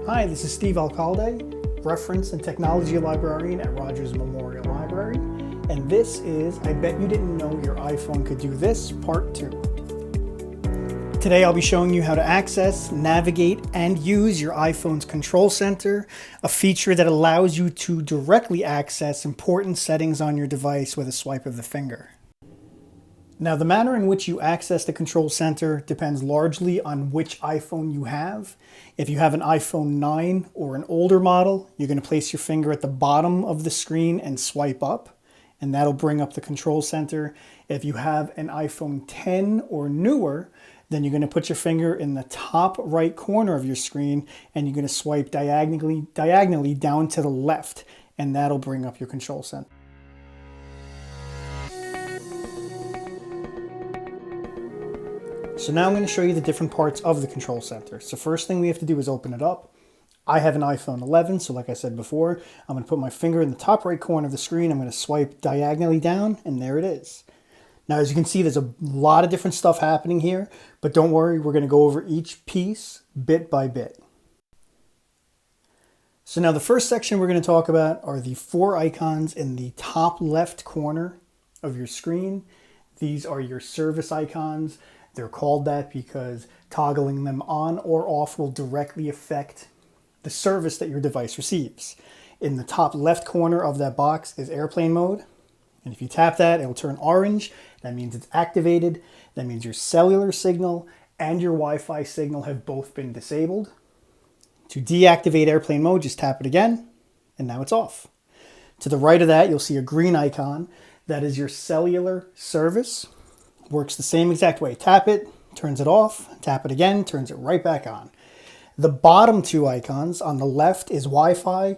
Hi, this is Steve Alcalde, Reference and Technology Librarian at Rogers Memorial Library, and this is I Bet You Didn't Know Your iPhone Could Do This, Part 2. Today I'll be showing you how to access, navigate, and use your iPhone's Control Center, a feature that allows you to directly access important settings on your device with a swipe of the finger. Now, the manner in which you access the Control Center depends largely on which iPhone you have. If you have an iPhone 9 or an older model, you're going to place your finger at the bottom of the screen and swipe up, and that'll bring up the Control Center. If you have an iPhone 10 or newer, then you're going to put your finger in the top right corner of your screen, and you're going to swipe diagonally down to the left, and that'll bring up your Control Center. So now I'm going to show you the different parts of the Control Center. So first thing we have to do is open it up. I have an iPhone 11, so like I said before, I'm going to put my finger in the top right corner of the screen. I'm going to swipe diagonally down, and there it is. Now, as you can see, there's a lot of different stuff happening here, but don't worry, we're going to go over each piece bit by bit. So now the first section we're going to talk about are the 4 icons in the top left corner of your screen. These are your service icons. They're called that because toggling them on or off will directly affect the service that your device receives. In the top left corner of that box is airplane mode. And if you tap that, it'll turn orange. That means it's activated. That means your cellular signal and your Wi-Fi signal have both been disabled. To deactivate airplane mode, just tap it again, and now it's off. To the right of that, you'll see a green icon. That is your cellular service. Works the same exact way. Tap it, turns it off. Tap it again, turns it right back on. The bottom 2 icons, on the left is Wi-Fi,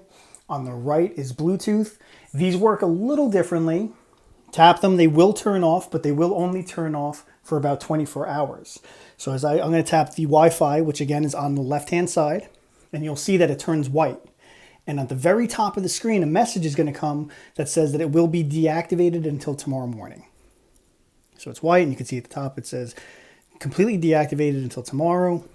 on the right is Bluetooth. These work a little differently. Tap them, they will turn off, but they will only turn off for about 24 hours. So I'm going to tap the Wi-Fi, which again is on the left-hand side, and you'll see that it turns white. And at the very top of the screen, a message is going to come that says that it will be deactivated until tomorrow morning. So it's white, and you can see at the top it says completely deactivated until tomorrow,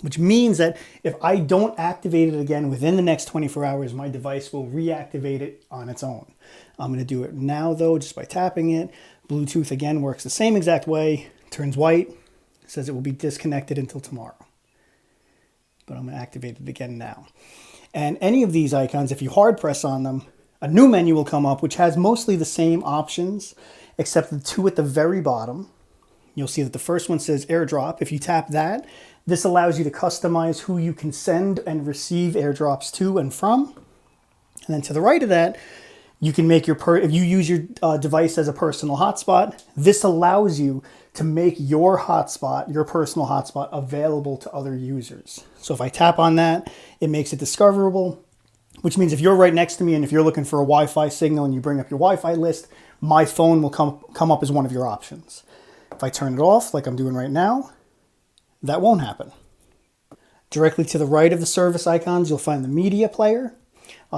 which means that if I don't activate it again within the next 24 hours, my device will reactivate it on its own. I'm going to do it now, though, just by tapping it. Bluetooth, again, works the same exact way. Turns white, says it will be disconnected until tomorrow. But I'm going to activate it again now. And any of these icons, if you hard press on them, a new menu will come up, which has mostly the same options, except the 2 at the very bottom. You'll see that the first one says AirDrop. If you tap that, this allows you to customize who you can send and receive AirDrops to and from. And then to the right of that, you can make if you use your device as a personal hotspot, this allows you to make your hotspot, your personal hotspot, available to other users. So if I tap on that, it makes it discoverable, which means if you're right next to me and if you're looking for a Wi-Fi signal and you bring up your Wi-Fi list, my phone will come up as one of your options. If I turn it off, like I'm doing right now, that won't happen. Directly to the right of the service icons, you'll find the media player.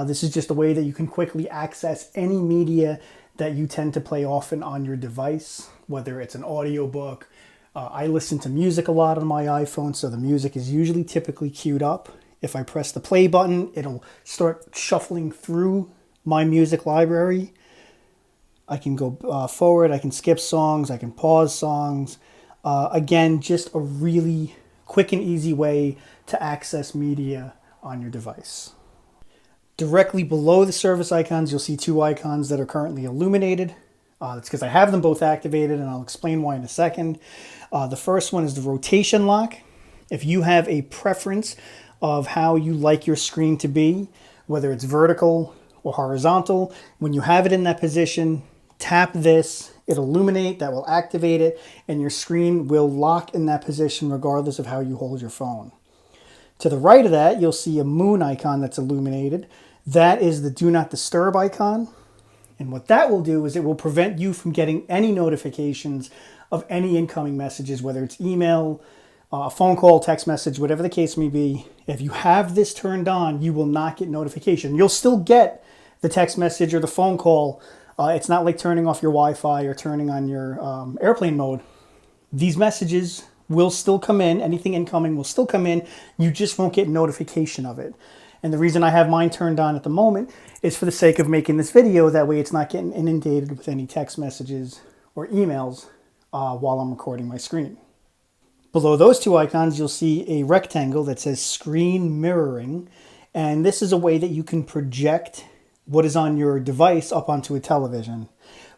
This is just a way that you can quickly access any media that you tend to play often on your device, whether it's an audiobook. I listen to music a lot on my iPhone, so the music is usually typically queued up. If I press the play button, it'll start shuffling through my music library. I can go forward, I can skip songs, I can pause songs. Again, just a really quick and easy way to access media on your device. Directly below the service icons, you'll see 2 icons that are currently illuminated. That's because I have them both activated, and I'll explain why in a second. The first one is the rotation lock. If you have a preference of how you like your screen to be, whether it's vertical or horizontal, when you have it in that position, tap this, it'll illuminate, that will activate it, and your screen will lock in that position regardless of how you hold your phone. To the right of that, you'll see a moon icon that's illuminated. That is the Do Not Disturb icon. And what that will do is it will prevent you from getting any notifications of any incoming messages, whether it's email, a phone call, text message, whatever the case may be. If you have this turned on, you will not get notification. You'll still get the text message or the phone call. It's not like turning off your Wi-Fi or turning on your airplane mode. These messages will still come in. Anything incoming will still come in. You just won't get notification of it. And the reason I have mine turned on at the moment is for the sake of making this video. That way it's not getting inundated with any text messages or emails while I'm recording my screen. Below those two icons, you'll see a rectangle that says screen mirroring. And this is a way that you can project what is on your device up onto a television.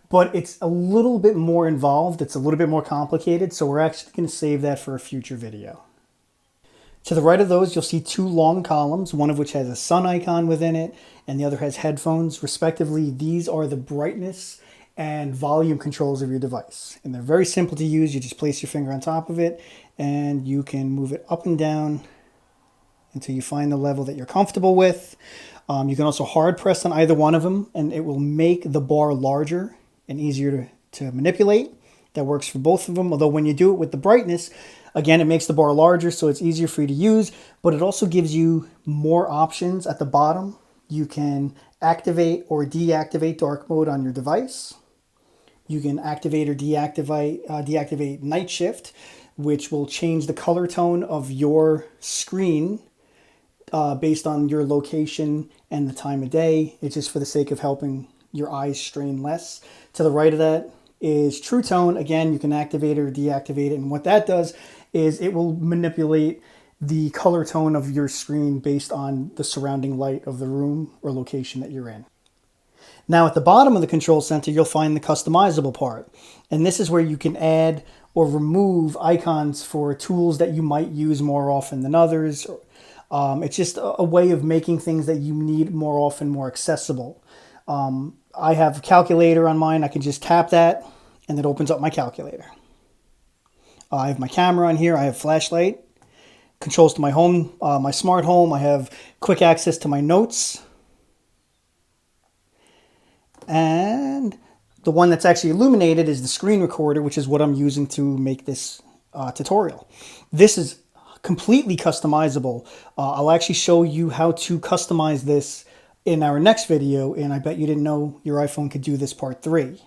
But it's a little bit more involved. It's a little bit more complicated. So we're actually going to save that for a future video. To the right of those, you'll see two long columns, one of which has a sun icon within it, and the other has headphones. Respectively, these are the brightness and volume controls of your device. And they're very simple to use. You just place your finger on top of it, and you can move it up and down until you find the level that you're comfortable with. You can also hard press on either one of them, and it will make the bar larger and easier to manipulate. That works for both of them, although when you do it with the brightness, again, it makes the bar larger, so it's easier for you to use, but it also gives you more options at the bottom. You can activate or deactivate dark mode on your device. You can activate or deactivate night shift, which will change the color tone of your screen based on your location and the time of day. It's just for the sake of helping your eyes strain less. To the right of that is True Tone. Again, you can activate or deactivate it, and what that does is it will manipulate the color tone of your screen based on the surrounding light of the room or location that you're in. Now at the bottom of the control center, you'll find the customizable part, and this is where you can add or remove icons for tools that you might use more often than others. It's just a way of making things that you need more often more accessible. I have a calculator on mine. I can just tap that and it opens up my calculator. I have my camera on here. I have flashlight, controls to my home, my smart home. I have quick access to my notes. And the one that's actually illuminated is the screen recorder, which is what I'm using to make this tutorial. This is completely customizable. I'll actually show you how to customize this in our next video, and I bet you didn't know your iPhone could do this part 3.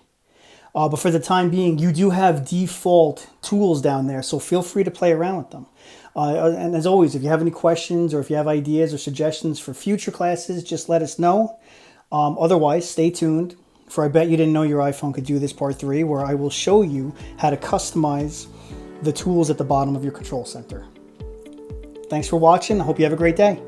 But for the time being, you do have default tools down there, so feel free to play around with them. And as always, if you have any questions or if you have ideas or suggestions for future classes, just let us know. Otherwise, stay tuned for I Bet You Didn't Know Your iPhone Could Do This part 3, where I will show you how to customize the tools at the bottom of your control center. Thanks for watching. I hope you have a great day.